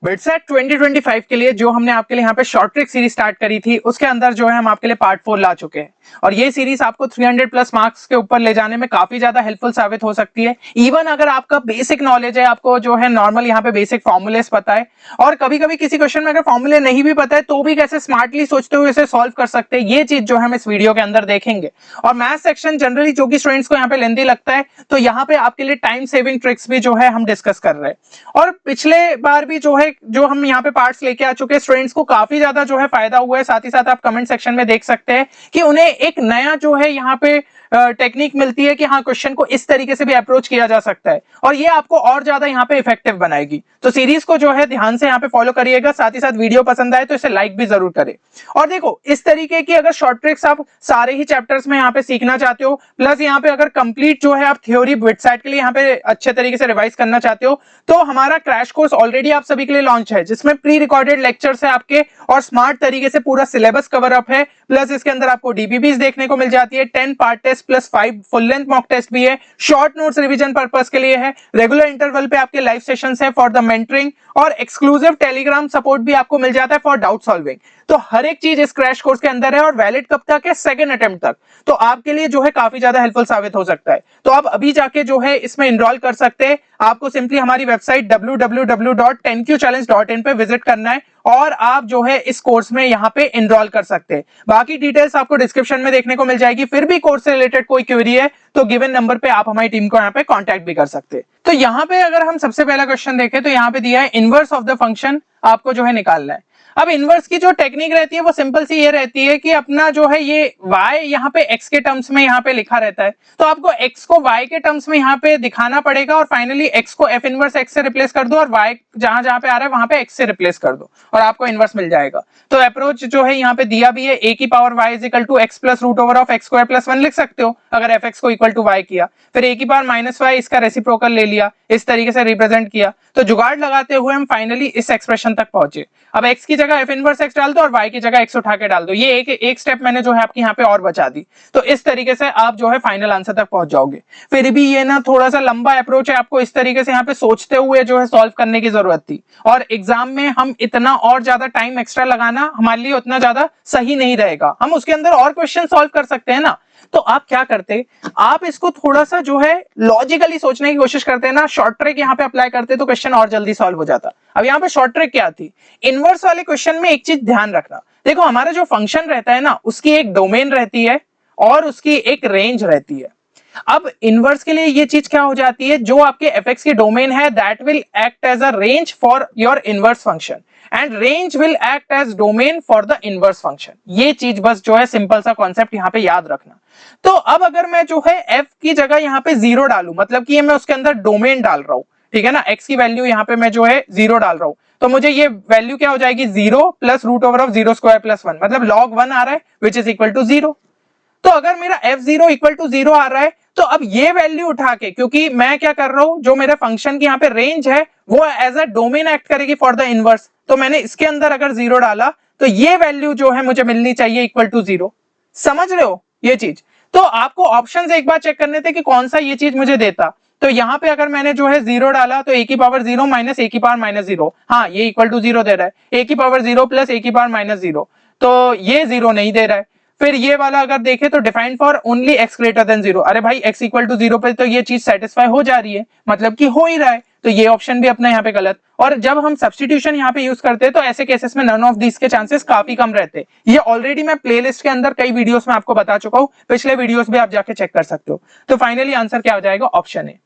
BITSAT 2025 के लिए जो हमने आपके लिए यहाँ पे शॉर्ट ट्रिक सीरीज स्टार्ट करी थी, उसके अंदर जो है हम आपके लिए पार्ट 4 ला चुके हैं और ये सीरीज आपको 300 प्लस मार्क्स के ऊपर ले जाने में काफी ज्यादा हेल्पफुल साबित हो सकती है। इवन अगर आपका बेसिक नॉलेज है, आपको जो है नॉर्मल यहाँ पे बेसिक फॉर्मूलेस पता है और कभी कभी किसी क्वेश्चन में अगर फॉर्मूले नहीं भी पता है तो भी कैसे स्मार्टली सोचते हुए इसे सॉल्व कर सकते हैं, ये चीज जो है हम इस वीडियो के अंदर देखेंगे। और मैथ सेक्शन जनरली जो कि स्टूडेंट्स को यहाँ पे लेंथी लगता है, तो यहाँ पे आपके लिए टाइम सेविंग ट्रिक्स भी जो है हम डिस्कस कर रहे हैं। और पिछले बार भी जो है जो हम यहाँ पे पार्ट्स लेके आ चुके हैं, स्टूडेंट्स को काफी ज्यादा जो है फायदा हुआ है। साथ ही साथ आप कमेंट सेक्शन में देख सकते हैं कि उन्हें एक नया जो है यहाँ पे टेक्निक मिलती है कि हाँ क्वेश्चन को इस तरीके से भी अप्रोच किया जा सकता है और ये आपको और ज्यादा यहाँ पे इफेक्टिव बनाएगी। तो सीरीज को जो है ध्यान से यहाँ पे फॉलो करिएगा। साथ ही साथ वीडियो पसंद आए तो इसे लाइक भी जरूर करें। और देखो, इस तरीके की अगर शॉर्ट ट्रिक्स आप सारे ही चैप्टर्स में यहाँ पे सीखना चाहते हो, प्लस यहाँ पे अगर कंप्लीट जो है आप थ्योरी बिटसेट के लिए यहाँ पे अच्छे तरीके से रिवाइज करना चाहते हो, तो हमारा क्रैश कोर्स ऑलरेडी आप सभी के लिए लॉन्च है, जिसमें प्री रिकॉर्डेड लेक्चर्स है आपके और स्मार्ट तरीके से पूरा सिलेबस कवर अप है। प्लस इसके अंदर आपको डीबीबीज देखने को मिल जाती है, 10 part test plus 5 full length mock test भी है, शॉर्ट नोट्स रिवीजन पर्पस के लिए है, रेगुलर इंटरवल पे आपके लाइव सेशंस है फॉर द मेंटरिंग और एक्सक्लूसिव टेलीग्राम सपोर्ट भी आपको मिल जाता है फॉर डाउट सॉल्विंग। तो हर एक चीज इस क्रैश कोर्स के अंदर है और वैलिड कब तक है? सेकंड अटेम्प्ट तक। तो आपके लिए जो है काफी ज्यादा हेल्पफुल साबित हो सकता है। तो आप अभी जाके जो है इसमें इनरोल कर सकते हैं। आपको सिंपली हमारी वेबसाइट www.10qchallenge.in पे विजिट करना है और आप जो है इस कोर्स में यहाँ पे इनरोल कर सकते हैं। बाकी डिटेल्स आपको डिस्क्रिप्शन में देखने को मिल जाएगी। फिर भी कोर्स से रिलेटेड कोई क्वेरी है तो गिवन नंबर पे आप हमारी टीम को यहाँ पे कांटेक्ट भी कर सकते हैं। तो यहाँ पे अगर हम सबसे पहला क्वेश्चन देखें तो यहाँ पे दिया है इनवर्स ऑफ द फंक्शन आपको जो है निकालना है। अब इनवर्स की जो टेक्निक रहती है वो सिंपल सी ये रहती है कि अपना जो है ये y यहाँ पे x के टर्म्स में यहाँ पे लिखा रहता है, तो आपको x को y के टर्म्स में यहाँ पे दिखाना पड़ेगा और फाइनली x को f इनवर्स x से रिप्लेस कर दो और y जहां जहां पे आ रहा है वहां पे x से रिप्लेस कर दो और आपको इनवर्स मिल जाएगा। तो अप्रोच जो है यहाँ पे दिया भी है, a की power y is equal to x plus root over of x square plus 1 लिख सकते हो अगर fx को इक्वल टू y किया, फिर a की पावर माइनस y इसका रेसिप्रोकल ले लिया, इस तरीके से रिप्रेजेंट किया। तो जुगाड़ लगाते हुए हम फाइनली इस एक्सप्रेशन तक पहुंचे। अब x की जगह f इनवर्स x डाल दो और y की जगह x उठा के डाल दो। ये एक स्टेप मैंने जो है आपकी यहाँ पे और बचा दी। तो इस तरीके से आप जो है फाइनल आंसर तक पहुंच जाओगे। फिर भी ये ना थोड़ा सा लंबा अप्रोच है, आपको इस तरीके से यहाँ पे सोचते हुए जो है सॉल्व करने की जरूरत थी और एग्जाम में हम इतना और ज्यादा टाइम एक्स्ट्रा लगाना हमारे लिए उतना ज्यादा सही नहीं रहेगा। हम उसके अंदर और क्वेश्चन सॉल्व कर सकते हैं ना। तो आप क्या करते, आप इसको थोड़ा सा जो है लॉजिकली सोचने की कोशिश करते हैं ना, शॉर्ट ट्रिक यहाँ पे अप्लाई करते तो क्वेश्चन और जल्दी सॉल्व हो जाता। अब यहाँ पे शॉर्ट ट्रिक क्या थी? इनवर्स वाले क्वेश्चन में एक चीज ध्यान रखना, देखो हमारा जो फंक्शन रहता है ना उसकी एक डोमेन रहती है और उसकी एक रेंज रहती है। अब इनवर्स के लिए ये चीज क्या हो जाती है, जो आपके fx की डोमेन है that will act as a range for your inverse function and range will act as domain for the inverse function. ये चीज बस जो है सिंपल सा कॉन्सेप्ट यहाँ पे याद रखना। तो अब अगर मैं जो है f की जगह यहाँ पे 0 डालू, मतलब कि ये मैं उसके अंदर डोमेन डाल रहा हूं, ठीक है ना, x की वैल्यू यहाँ पे मैं जो है 0 डाल रहा हूं, तो मुझे ये वैल्यू क्या हो जाएगी 0 plus root over of 0 square plus 1, मतलब log 1 आ रहा है विच इज इक्वल टू 0। तो अगर मेरा f0 इक्वल टू 0 आ रहा है तो अब ये वैल्यू उठा के, क्योंकि मैं क्या कर रहा हूं, जो मेरे फंक्शन की यहाँ पे रेंज है वो एज अ डोमेन एक्ट करेगी फॉर द इनवर्स, तो मैंने इसके अंदर अगर 0 डाला तो ये वैल्यू जो है मुझे मिलनी चाहिए इक्वल टू 0। समझ रहे हो ये चीज? तो आपको ऑप्शंस एक बार चेक करने थे कि कौन सा ये चीज मुझे देता। तो यहाँ पे अगर मैंने जो है 0 डाला तो a की पावर 0 माइनस a की पावर माइनस 0, हाँ ये इक्वल टू 0 दे रहा है। a की पावर 0 प्लस a की पावर माइनस 0, तो ये 0 नहीं दे रहा है। फिर ये वाला अगर देखें तो defined for only x greater than 0, अरे भाई x इक्वल टू 0 पे तो ये चीज सेटिस्फाई हो जा रही है, मतलब कि हो ही रहा है, तो ये ऑप्शन भी अपना यहाँ पे गलत। और जब हम सब्स्टिट्यूशन यहाँ पे यूज करते हैं तो ऐसे केसेस में नन ऑफ दिस के चांसेस काफी कम रहते हैं। ये ऑलरेडी मैं प्लेलिस्ट के अंदर कई वीडियोस में आपको बता चुका हूँ, पिछले वीडियोस भी आप जाके चेक कर सकते हो। तो फाइनली आंसर क्या हो जाएगा? Option A.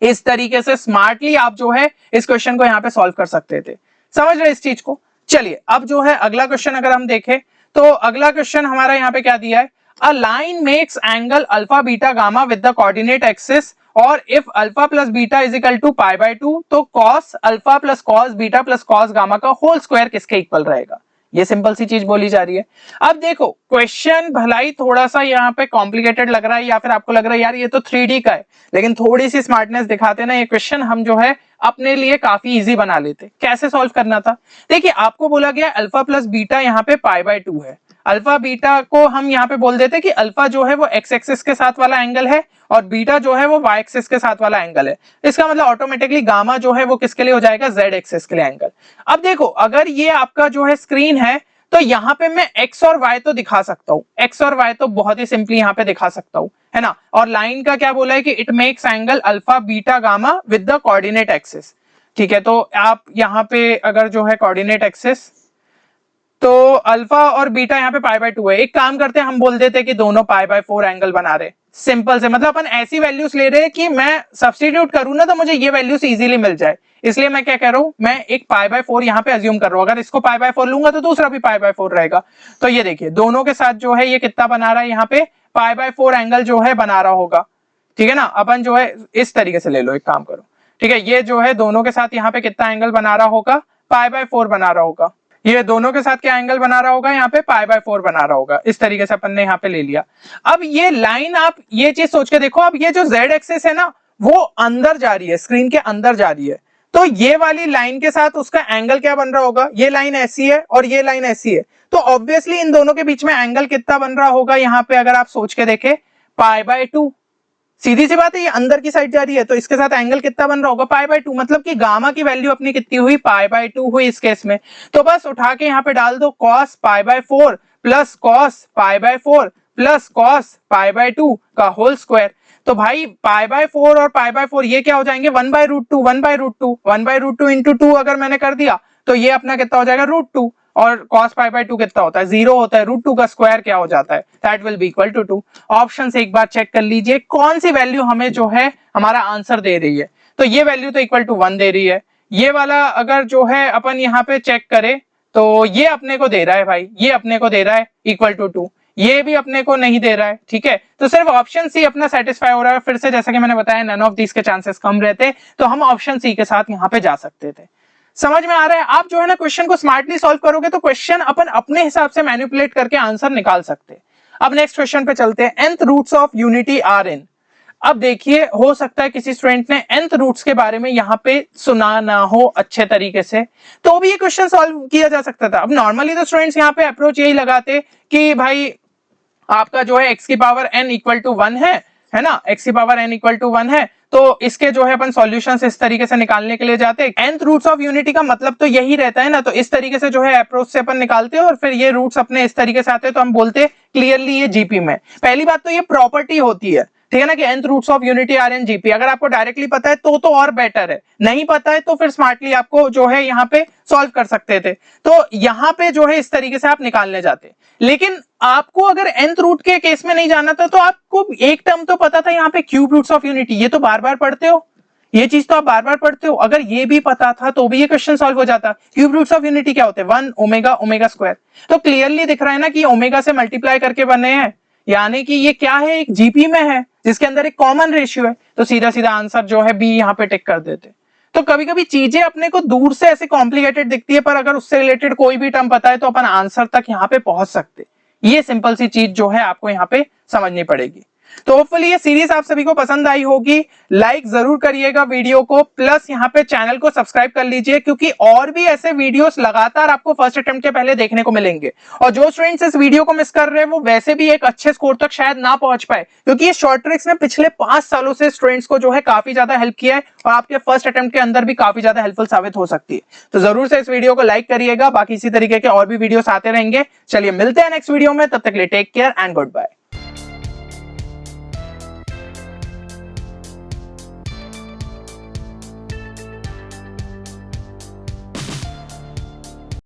इस तरीके से स्मार्टली आप जो है इस क्वेश्चन को यहाँ पे सॉल्व कर सकते थे। समझ रहे इस चीज को? चलिए अब जो है अगला क्वेश्चन अगर हम देखें तो अगला क्वेश्चन हमारा यहाँ पे क्या दिया है, a line makes angle alpha beta gamma with the coordinate axis और if alpha plus beta is equal to pi by 2 तो cos alpha plus cos beta plus cos gamma का होल स्क्वायर किसके इक्वल रहेगा? ये simple सी चीज बोली जा रही है। अब देखो क्वेश्चन भलाई थोड़ा सा यहाँ पे कॉम्प्लिकेटेड लग रहा है या फिर आपको लग रहा है यार ये तो 3D का है, लेकिन थोड़ी सी स्मार्टनेस दिखाते ना ये क्वेश्चन हम जो है अपने लिए काफी इजी बना लेते। कैसे सॉल्व करना था? देखिए आपको बोला गया अल्फा प्लस बीटा यहाँ पे पाई बाय 2 है। अल्फा बीटा को हम यहाँ पे बोल देते कि अल्फा जो है वो एक्स एक्सिस के साथ वाला एंगल है और बीटा जो है वो वाई एक्सिस के साथ वाला एंगल है। इसका मतलब ऑटोमेटिकली गामा जो है वो किसके लिए हो जाएगा, जेड एक्सिस के लिए एंगल। अब देखो अगर ये आपका जो है स्क्रीन है तो यहाँ पे मैं एक्स और वाई तो दिखा सकता हूँ, एक्स और वाई तो बहुत ही सिंपली यहाँ पे दिखा सकता हूँ, है ना। और लाइन का क्या बोला है कि it makes angle alpha beta gamma with the coordinate axis. ठीक है, तो आप यहाँ पे अगर जो है कोऑर्डिनेट एक्सिस तो अल्फा और बीटा यहाँ पे पाई बाय 2 है। एक काम करते हैं, हम बोल देते हैं कि दोनों पाई बाय 4 एंगल बना रहे। सिंपल से मतलब अपन ऐसी वैल्यूज ले रहे हैं कि मैं सब्स्टिट्यूट करूं ना तो मुझे ये वैल्यूज इजीली मिल जाए, इसलिए मैं क्या कह रहा हूं, मैं एक पाई बाय 4 यहाँ पे अज्यूम कर रहा हूं। अगर इसको पाई बाय 4 लूंगा तो दूसरा भी पाई बाय 4 रहेगा। तो ये देखिए दोनों के साथ जो है ये कितना बना रहा है, यहाँ पे पाई बाय 4 एंगल जो है बना रहा होगा। ठीक है ना, अपन जो है इस तरीके से ले लो, एक काम करो, ठीक है, ये जो है दोनों के साथ यहाँ पे कितना एंगल बना रहा होगा, पाई बाय 4 बना रहा होगा। ये दोनों के साथ क्या एंगल बना रहा होगा, यहाँ पे पाई बाय 4 बना रहा होगा। इस तरीके से अपन ने यहाँ पे ले लिया। अब ये लाइन आप ये चीज सोच के देखो, अब ये जो जेड एक्सिस है ना वो अंदर जा रही है, स्क्रीन के अंदर जा रही है, तो ये वाली लाइन के साथ उसका एंगल क्या बन रहा होगा, ये लाइन ऐसी है और ये लाइन ऐसी है, तो ऑब्वियसली इन दोनों के बीच में एंगल कितना बन रहा होगा, यहाँ पे अगर आप सोच के देखें पाई बाय 2। सीधी सी बात है, ये अंदर की साइड जा रही है तो इसके साथ एंगल कितना बन रहा होगा, पाई बाय 2। मतलब कि गामा की वैल्यू अपनी कितनी हुई, पाई बाय 2 हुई इस केस में। तो बस उठा के यहाँ पे डाल दो cos pi by 4 plus cos pi by 4 plus cos pi by 2 का होल स्क्वायर। तो भाई पाई बाय 4 और पाई बाय 4 ये क्या हो जाएंगे, 1/√2 1/√2 1/√2 इंटू 2 अगर मैंने कर दिया तो ये अपना कितना हो जाएगा √2, और cos पाई बाय 2 कितना होता है, 0 होता है। √2 का स्क्वायर क्या हो जाता है, that will be equal to 2। Option से एक बार चेक कर लीजिए कौन सी वैल्यू हमें जो है हमारा आंसर दे रही है। तो ये वैल्यू तो इक्वल टू 1 दे रही है। ये वाला अगर जो है अपन यहाँ पे चेक करें तो ये अपने को दे रहा है भाई, ये अपने को दे रहा है इक्वल टू 2, ये भी अपने को नहीं दे रहा है। ठीक है, तो सिर्फ ऑप्शन सी अपना सेटिस्फाई हो रहा है। फिर से जैसा कि मैंने बताया नन ऑफ दिस के चांसेस कम रहते, तो हम ऑप्शन सी के साथ यहाँ पे जा सकते थे। समझ में आ रहा है, आप जो है ना क्वेश्चन को स्मार्टली सॉल्व करोगे तो क्वेश्चन अपन अपने हिसाब से मैनिपुलेट करके आंसर निकाल सकते हैं। अब नेक्स्ट क्वेश्चन पे चलते हैं, nth roots of unity are in. अब देखिए हो सकता है किसी स्टूडेंट ने nth रूट्स के बारे में यहाँ पे सुना ना हो अच्छे तरीके से, तो भी ये क्वेश्चन सॉल्व किया जा सकता था। अब नॉर्मली तो स्टूडेंट्स यहाँ पे अप्रोच यही लगाते कि भाई आपका जो है x की पावर n इक्वल टू 1 है ना, x की पावर n इक्वल टू 1 है, तो इसके जो है अपन सॉल्यूशंस इस तरीके से निकालने के लिए जाते हैं। nth रूट्स ऑफ यूनिटी का मतलब तो यही रहता है ना, तो इस तरीके से जो है अप्रोच से अपन निकालते हैं और फिर ये रूट्स अपने इस तरीके से आते हैं, तो हम बोलते हैं क्लियरली ये जीपी में। पहली बात तो ये प्रॉपर्टी होती है, ठीक है ना, कि nth roots of unity are in GP. अगर आपको डायरेक्टली पता है तो और बेटर है, नहीं पता है तो फिर स्मार्टली आपको जो है यहाँ पे सॉल्व कर सकते थे। तो यहाँ पे जो है इस तरीके से आप निकालने जाते। लेकिन आपको अगर nth रूट के केस में नहीं जाना था तो आपको एक टर्म तो पता था यहाँ पे क्यूब रूट्स ऑफ यूनिटी, ये तो बार बार पढ़ते हो, ये चीज तो आप बार बार पढ़ते हो। अगर ये भी पता था तो भी ये क्वेश्चन सॉल्व हो जाता। क्यूब रूट्स ऑफ यूनिटी क्या होते हैं, 1 ओमेगा ओमेगा स्क्वायर। तो क्लियरली दिख रहा है ना कि ओमेगा से मल्टीप्लाई करके बने हैं, यानी कि ये क्या है, एक जीपी में है जिसके अंदर एक कॉमन रेशियो है, तो सीधा सीधा आंसर जो है बी यहाँ पे टिक कर देते। तो कभी कभी चीजें अपने को दूर से ऐसे कॉम्प्लिकेटेड दिखती है, पर अगर उससे रिलेटेड कोई भी टर्म पता है तो अपन आंसर तक यहाँ पे पहुंच सकते। ये सिंपल सी चीज जो है आपको यहाँ पे समझनी पड़ेगी। तो होपफुली ये सीरीज आप सभी को पसंद आई होगी। लाइक जरूर करिएगा वीडियो को, प्लस यहाँ पे चैनल को सब्सक्राइब कर लीजिए, क्योंकि और भी ऐसे वीडियोस लगातार आपको फर्स्ट अटेम्प्ट के पहले देखने को मिलेंगे। और जो स्टूडेंट्स इस वीडियो को मिस कर रहे हैं वो वैसे भी एक अच्छे स्कोर तक शायद ना पहुंच पाए, क्योंकि ये शॉर्ट ट्रिक्स ने पिछले 5 सालों से स्टूडेंट्स को जो है काफी ज्यादा हेल्प किया है और आपके फर्स्ट अटेम्प्ट के अंदर भी काफी ज्यादा हेल्पफुल साबित हो सकती है। तो जरूर से इस वीडियो को लाइक करिएगा, बाकी इसी तरीके के और भी वीडियोस आते रहेंगे। चलिए मिलते हैं नेक्स्ट वीडियो में, तब तक के लिए take care and good bye.